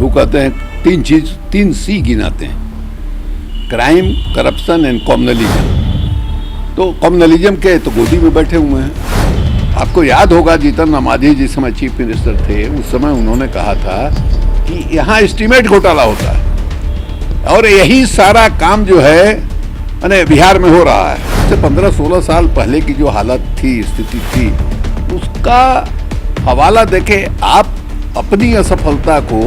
वो कहते हैं तीन सी गिनाते हैं, क्राइम, करप्शन एंड कॉम्युनलिज्म। तो कॉम्युनलिज्म के तो गोदी में बैठे हुए हैं। आपको याद होगा जीतन राम मांझी जिस समय चीफ मिनिस्टर थे, उस समय उन्होंने कहा था कि यहाँ एस्टीमेट घोटाला होता है और यही सारा काम जो है मैंने बिहार में हो रहा है। इससे 15-16 साल पहले की जो हालत थी, स्थिति थी, उसका हवाला देके आप अपनी असफलता को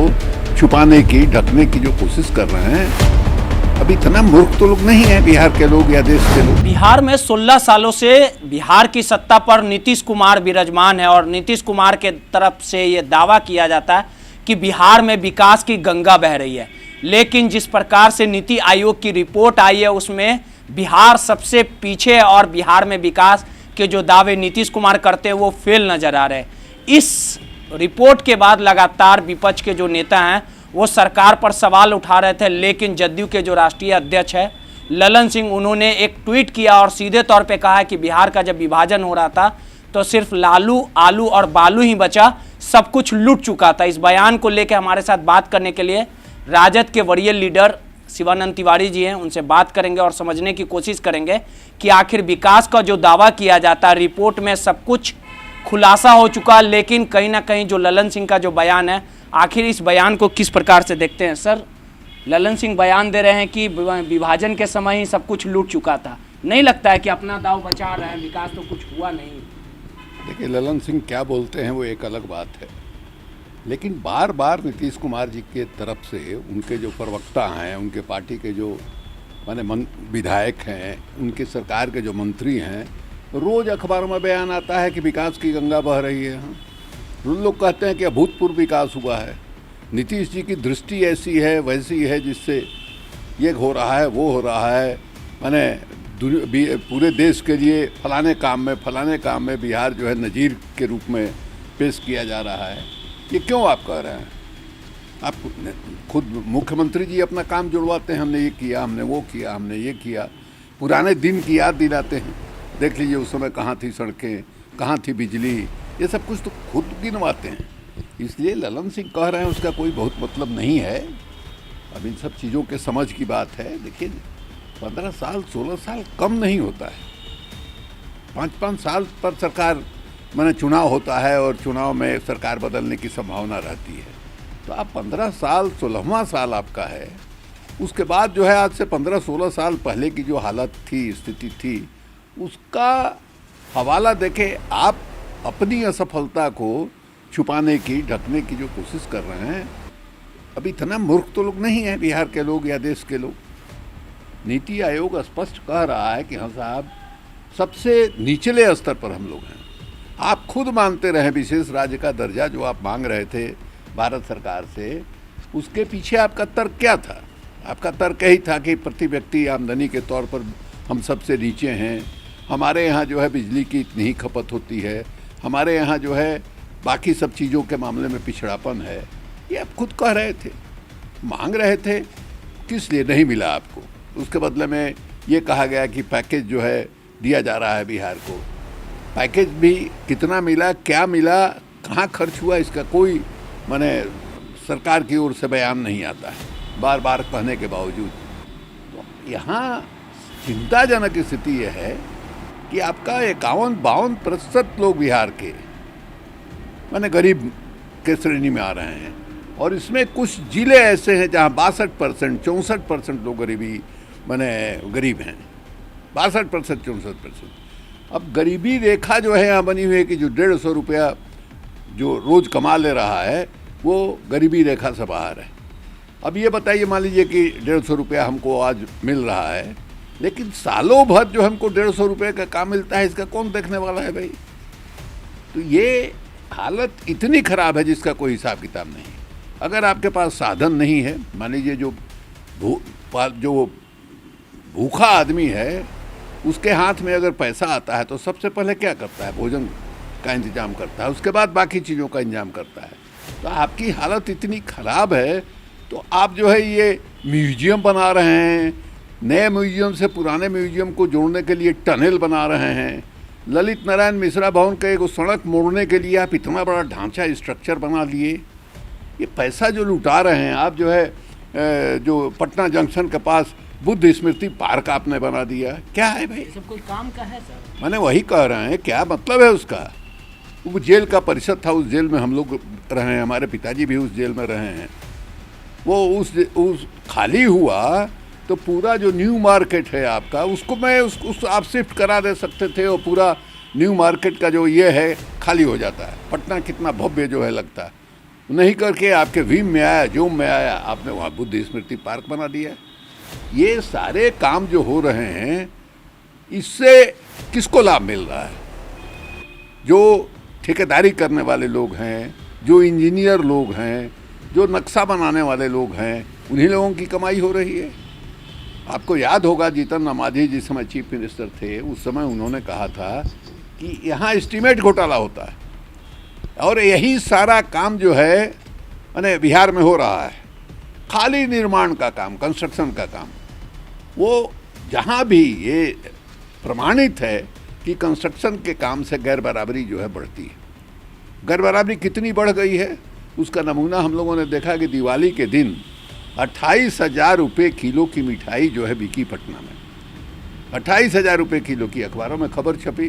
छुपाने की, ढकने की जो कोशिश कर रहे हैं। अभी इतना मूर्ख तो लोग नहीं है बिहार के लोग या देश के लोग। बिहार में 16 सालों से बिहार की सत्ता पर नीतीश कुमार विराजमान है और नीतीश कुमार के तरफ से ये दावा किया जाता है कि बिहार में विकास की गंगा बह रही है। लेकिन जिस प्रकार से नीति आयोग की रिपोर्ट आई है उसमें बिहार सबसे पीछे और बिहार में विकास के जो दावे नीतीश कुमार करते हैं वो फेल नजर आ रहे हैं। इस रिपोर्ट के बाद लगातार विपक्ष के जो नेता हैं वो सरकार पर सवाल उठा रहे थे, लेकिन जदयू के जो राष्ट्रीय अध्यक्ष है ललन सिंह, उन्होंने एक ट्वीट किया और सीधे तौर पे कहा है कि बिहार का जब विभाजन हो रहा था तो सिर्फ लालू, आलू और बालू ही बचा, सब कुछ लूट चुका था। इस बयान को लेकर हमारे साथ बात करने के लिए राजद के वरीय लीडर शिवानंद तिवारी जी हैं, उनसे बात करेंगे और समझने की कोशिश करेंगे कि आखिर विकास का जो दावा किया जाता है रिपोर्ट में सब कुछ खुलासा हो चुका, लेकिन कहीं ना कहीं जो ललन सिंह का जो बयान है, आखिर इस बयान को किस प्रकार से देखते हैं। सर, ललन सिंह बयान दे रहे हैं कि विभाजन के समय ही सब कुछ लूट चुका था, नहीं लगता है कि अपना दाव बचा रहे हैं, विकास तो कुछ हुआ नहीं। देखिए, ललन सिंह क्या बोलते हैं वो एक अलग बात है, लेकिन बार बार नीतीश कुमार जी के तरफ से उनके जो प्रवक्ता हैं, उनके पार्टी के जो विधायक हैं, उनके सरकार के जो मंत्री हैं, रोज अखबारों में बयान आता है कि विकास की गंगा बह रही है। उन लोग कहते हैं कि अभूतपूर्व विकास हुआ है, नीतीश जी की दृष्टि ऐसी है वैसी है जिससे ये हो रहा है वो हो रहा है, माने पूरे देश के लिए फलाने काम में बिहार जो है नज़ीर के रूप में पेश किया जा रहा है। ये क्यों आप कह रहे हैं? आप खुद मुख्यमंत्री जी अपना काम जुड़वाते हैं, हमने ये किया, हमने वो किया, हमने ये किया, पुराने दिन की याद दिलाते हैं। देख लीजिए उस समय कहाँ थी सड़कें, कहाँ थी बिजली, ये सब कुछ तो खुद गिनवाते हैं। इसलिए ललन सिंह कह रहे हैं उसका कोई बहुत मतलब नहीं है। अब इन सब चीज़ों के समझ की बात है। देखिए, 15 साल 16 साल कम नहीं होता है। 5-5 साल पर सरकार चुनाव होता है और चुनाव में सरकार बदलने की संभावना रहती है। तो आप 15 साल 16वां साल आपका है, उसके बाद जो है आज से 15-16 साल पहले की जो हालत थी, स्थिति थी, उसका हवाला देके आप अपनी असफलता को छुपाने की, ढकने की जो कोशिश कर रहे हैं। अभी इतना मूर्ख तो लोग नहीं है बिहार के लोग या देश के लोग। नीति आयोग स्पष्ट कह रहा है कि हाँ साहब, सबसे निचले स्तर पर हम लोग हैं। आप खुद मानते रहे विशेष राज्य का दर्जा जो आप मांग रहे थे भारत सरकार से, उसके पीछे आपका तर्क क्या था? आपका तर्क यही था कि प्रति व्यक्ति आमदनी के तौर पर हम सबसे नीचे हैं, हमारे यहाँ जो है बिजली की इतनी ही खपत होती है, हमारे यहाँ जो है बाकी सब चीज़ों के मामले में पिछड़ापन है। ये आप खुद कह रहे थे, मांग रहे थे, किस लिए नहीं मिला आपको? उसके बदले में ये कहा गया कि पैकेज जो है दिया जा रहा है बिहार को। पैकेज भी कितना मिला, क्या मिला, कहाँ खर्च हुआ, इसका कोई सरकार की ओर से बयान नहीं आता है, बार बार कहने के बावजूद। तो यहाँ चिंताजनक स्थिति यह है कि आपका 51-52% लोग बिहार के गरीब के श्रेणी में आ रहे हैं, और इसमें कुछ जिले ऐसे हैं जहाँ 62%, 64% लोग गरीब हैं। 62%, 64%। अब गरीबी रेखा जो है यहाँ बनी हुई है कि जो 150 रुपया जो रोज़ कमा ले रहा है वो गरीबी रेखा से बाहर है। अब ये बताइए, मान लीजिए कि 150 रुपया हमको आज मिल रहा है, लेकिन सालों भर जो हमको 150 रुपये का काम मिलता है, इसका कौन देखने वाला है भाई? तो ये हालत इतनी ख़राब है जिसका कोई हिसाब किताब नहीं। अगर आपके पास साधन नहीं है, मान लीजिए जो भूखा आदमी है उसके हाथ में अगर पैसा आता है तो सबसे पहले क्या करता है? भोजन का इंतजाम करता है, उसके बाद बाकी चीज़ों का इंतजाम करता है। तो आपकी हालत इतनी ख़राब है तो आप जो है ये म्यूजियम बना रहे हैं, नए म्यूजियम से पुराने म्यूजियम को जोड़ने के लिए टनल बना रहे हैं, ललित नारायण मिश्रा भवन का एक सड़क मोड़ने के लिए आप इतना बड़ा ढांचा स्ट्रक्चर बना लिए। ये पैसा जो लुटा रहे हैं आप, जो है जो पटना जंक्शन के पास बुद्ध स्मृति पार्क आपने बना दिया, क्या है भाई? सब कोई काम का है सर। मैंने वही कह रहे हैं, क्या मतलब है उसका? वो जेल का परिषद था, उस जेल में हम लोग रहे हैं, हमारे पिताजी भी उस जेल में रहे हैं। वो उस खाली हुआ तो पूरा जो न्यू मार्केट है आपका, उसको मैं उस आप शिफ्ट करा दे सकते थे, और पूरा न्यू मार्केट का जो ये है खाली हो जाता है। पटना कितना भव्य जो है लगता है, नहीं करके आपके भीम में आया, जोम में आया, आपने वहाँ बुद्ध स्मृति पार्क बना दिया। ये सारे काम जो हो रहे हैं, इससे किसको लाभ मिल रहा है? जो ठेकेदारी करने वाले लोग हैं, जो इंजीनियर लोग हैं, जो नक्शा बनाने वाले लोग हैं, उन्हीं लोगों की कमाई हो रही है। आपको याद होगा जीतन राम मांझी जिस समय चीफ मिनिस्टर थे, उस समय उन्होंने कहा था कि यहाँ एस्टीमेट घोटाला होता है, और यही सारा काम जो है मैंने बिहार में हो रहा है, खाली निर्माण का काम, कंस्ट्रक्शन का काम। वो जहाँ भी ये प्रमाणित है कि कंस्ट्रक्शन के काम से गैर बराबरी जो है बढ़ती है। गैर बराबरी कितनी बढ़ गई है उसका नमूना हम लोगों ने देखा कि दिवाली के दिन 28,000 रुपये किलो की मिठाई जो है बिकी पटना में। 28,000 रुपये किलो की, अखबारों में खबर छपी,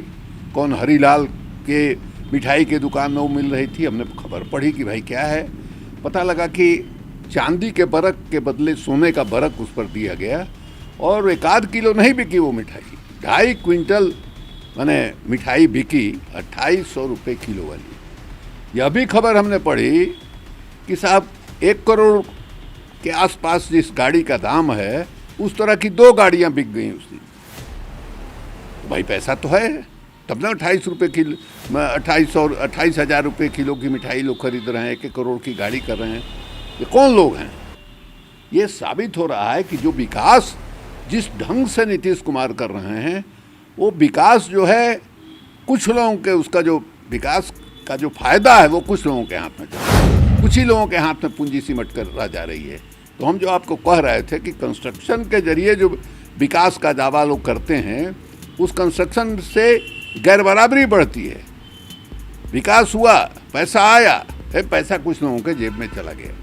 कौन हरीलाल के मिठाई के दुकान में वो मिल रही थी। हमने खबर पढ़ी कि भाई क्या है, पता लगा कि चांदी के बरक के बदले सोने का बरक उस पर दिया गया, और 1 किलो नहीं बिकी वो मिठाई, 2.5 क्विंटल मैंने मिठाई बिकी 2800 रुपये किलो वाली। यह भी खबर हमने पढ़ी कि साहब 1 करोड़ के आसपास जिस गाड़ी का दाम है, उस तरह की 2 गाड़ियां बिक गई उस दिन। तो भाई पैसा तो है, तब ना 28 रुपये किलो, 28,000 रुपये किलो की मिठाई लोग खरीद रहे हैं, 1 करोड़ की गाड़ी कर रहे हैं। ये कौन लोग हैं? ये साबित हो रहा है कि जो विकास जिस ढंग से नीतीश कुमार कर रहे हैं, वो विकास जो है कुछ लोगों के, उसका जो विकास का जो फायदा है वो कुछ लोगों के हाथ में जा रहा है, कुछ ही लोगों के हाथ में पूंजी सिमट कर रह जा रही है। तो हम जो आपको कह रहे थे कि कंस्ट्रक्शन के जरिए जो विकास का दावा लोग करते हैं, उस कंस्ट्रक्शन से गैर बराबरी बढ़ती है। विकास हुआ, पैसा आया, पैसा कुछ लोगों के जेब में चला गया।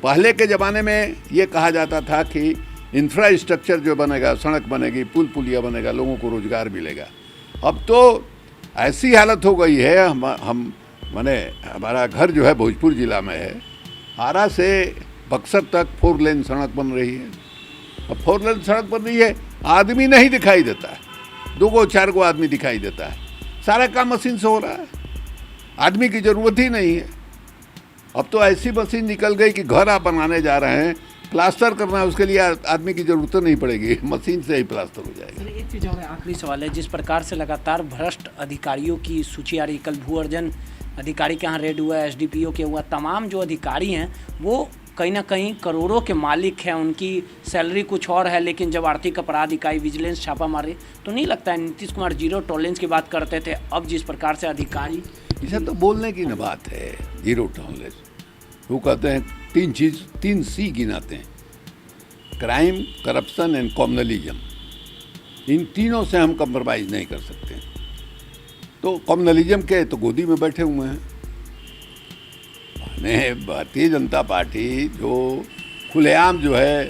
पहले के ज़माने में ये कहा जाता था कि इंफ्रास्ट्रक्चर जो बनेगा, सड़क बनेगी, पुल पुलिया बनेगा, लोगों को रोजगार मिलेगा। अब तो ऐसी हालत हो गई है, हम माने हमारा घर जो है भोजपुर ज़िला में है, आरा से बक्सर तक 4 लेन सड़क बन रही है। अब 4 लेन सड़क बन रही है, आदमी नहीं दिखाई देता है, 2-4 को आदमी दिखाई देता है, सारा काम मशीन से हो रहा है, आदमी की ज़रूरत ही नहीं है। अब तो ऐसी मशीन निकल गई कि घर आप बनाने जा रहे हैं, प्लास्टर करना है, उसके लिए आदमी की ज़रूरत नहीं पड़ेगी, मशीन से ही प्लास्टर हो जाएगा। सर, एक चीज़ और आखिरी सवाल है, जिस प्रकार से लगातार भ्रष्ट अधिकारियों की सूची आ रही, कल भू अर्जन अधिकारी के यहाँ रेड हुआ, SDPO के हुआ, तमाम जो अधिकारी हैं वो कहीं ना कहीं करोड़ों के मालिक हैं, उनकी सैलरी कुछ और है, लेकिन जब आर्थिक अपराध इकाई विजिलेंस छापा मारे तो नहीं लगता है नीतीश कुमार जीरो टॉलरेंस की बात करते थे, अब जिस प्रकार से अधिकारी, इसे तो बोलने की न बात है, जीरो टॉलरेंस। वो कहते हैं 3 C गिनाते हैं, क्राइम, करप्शन एंड कॉम्युनलिज्म। इन तीनों से हम कंप्रोमाइज़ नहीं कर सकते। तो कॉम्युनलिज्म के तो गोदी में बैठे हुए हैं। माने भारतीय जनता पार्टी जो खुलेआम जो है,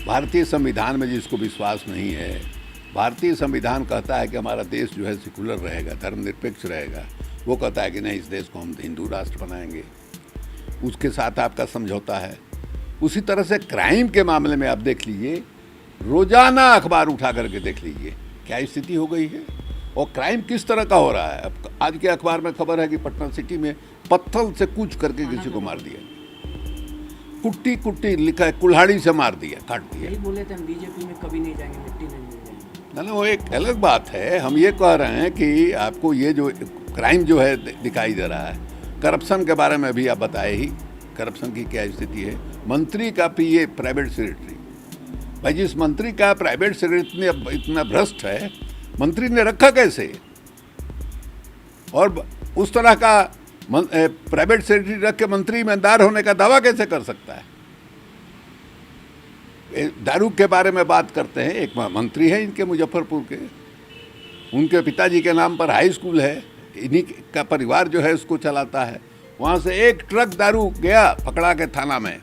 भारतीय संविधान में जिसको विश्वास नहीं है, भारतीय संविधान कहता है कि हमारा देश जो है सेकुलर रहेगा, धर्मनिरपेक्ष रहेगा, वो कहता है कि नहीं, इस देश को हम हिंदू राष्ट्र बनाएंगे, उसके साथ आपका समझौता है। उसी तरह से क्राइम के मामले में आप देख लीजिए, रोजाना अखबार उठा करके देख लीजिए क्या स्थिति हो गई है, और क्राइम किस तरह का हो रहा है। अब आज के अखबार में खबर है कि पटना सिटी में पत्थर से कूच करके किसी को मार दिया, कुट्टी कुट्टी लिखा है, कुल्हाड़ी से मार दिया, काट दिया। यही बोले थे हम बीजेपी में कभी नहीं जाएंगे, मिट्टी नहीं मिलेगी। ना, वो एक अलग बात है। हम ये कह रहे हैं कि आपको ये जो क्राइम जो है दिखाई दे रहा है, करप्शन के बारे में भी आप बताए ही, करप्शन की क्या स्थिति है। मंत्री का PA प्राइवेट सेक्रेटरी, भाई जिस मंत्री का प्राइवेट सेक्रेटरी इतना भ्रष्ट है, मंत्री ने रखा कैसे? और उस तरह का प्राइवेट सेक्रेटरी रख के मंत्री ईमानदार होने का दावा कैसे कर सकता है? दारू के बारे में बात करते हैं, एक मंत्री है इनके मुजफ्फरपुर के, उनके पिताजी के नाम पर हाई स्कूल है, इन्हीं का परिवार जो है उसको चलाता है, वहाँ से एक ट्रक दारू गया पकड़ा के थाना में,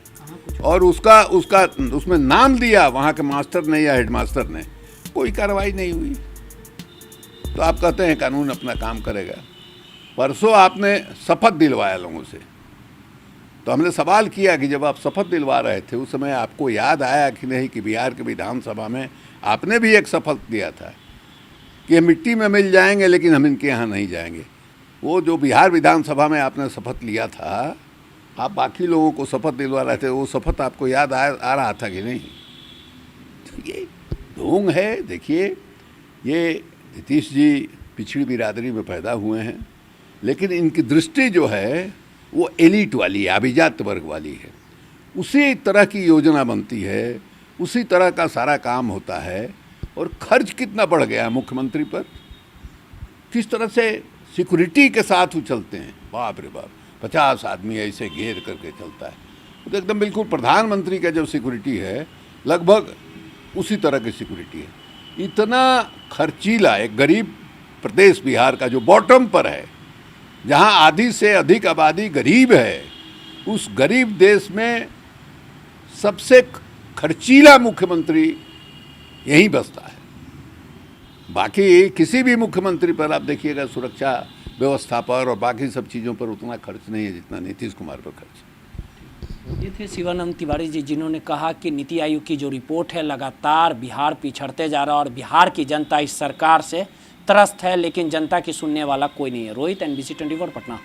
और उसका उसमें नाम दिया वहाँ के मास्टर ने या हेडमास्टर ने, कोई कार्रवाई नहीं हुई। तो आप कहते हैं कानून अपना काम करेगा। परसों आपने शपथ दिलवाया लोगों से, तो हमने सवाल किया कि जब आप शपथ दिलवा रहे थे उस समय आपको याद आया कि नहीं कि बिहार के विधानसभा में आपने भी एक शपथ दिया था कि मिट्टी में मिल जाएंगे लेकिन हम इनके यहाँ नहीं जाएंगे। वो जो बिहार विधानसभा में आपने शपथ लिया था, आप बाकी लोगों को शपथ दिलवा रहे थे, वो शपथ आपको याद आ रहा था कि नहीं? तो ये ढोंग है। देखिए, ये नीतीश जी पिछड़ी बिरादरी में पैदा हुए हैं, लेकिन इनकी दृष्टि जो है वो एलिट वाली है, अभिजात वर्ग वाली है। उसी तरह की योजना बनती है, उसी तरह का सारा काम होता है। और खर्च कितना बढ़ गया है मुख्यमंत्री पर, किस तरह से सिक्योरिटी के साथ वो चलते हैं, बाप रे बाप, 50 आदमी ऐसे घेर करके चलता है। तो एकदम बिल्कुल प्रधानमंत्री का जो सिक्योरिटी है लगभग उसी तरह की सिक्योरिटी है। इतना खर्चीला एक गरीब प्रदेश बिहार का जो बॉटम पर है, जहां आधी से अधिक आबादी गरीब है, उस गरीब देश में सबसे खर्चीला मुख्यमंत्री यहीं बसता है। बाकी किसी भी मुख्यमंत्री पर आप देखिएगा सुरक्षा व्यवस्था पर और बाकी सब चीज़ों पर उतना खर्च नहीं है जितना नीतीश कुमार पर खर्च। ये थे शिवानंद तिवारी जी, जिन्होंने कहा कि नीति आयोग की जो रिपोर्ट है लगातार बिहार पिछड़ते जा रहा है और बिहार की जनता इस सरकार से त्रस्त है, लेकिन जनता की सुनने वाला कोई नहीं है। रोहित, NBC 24 पटना।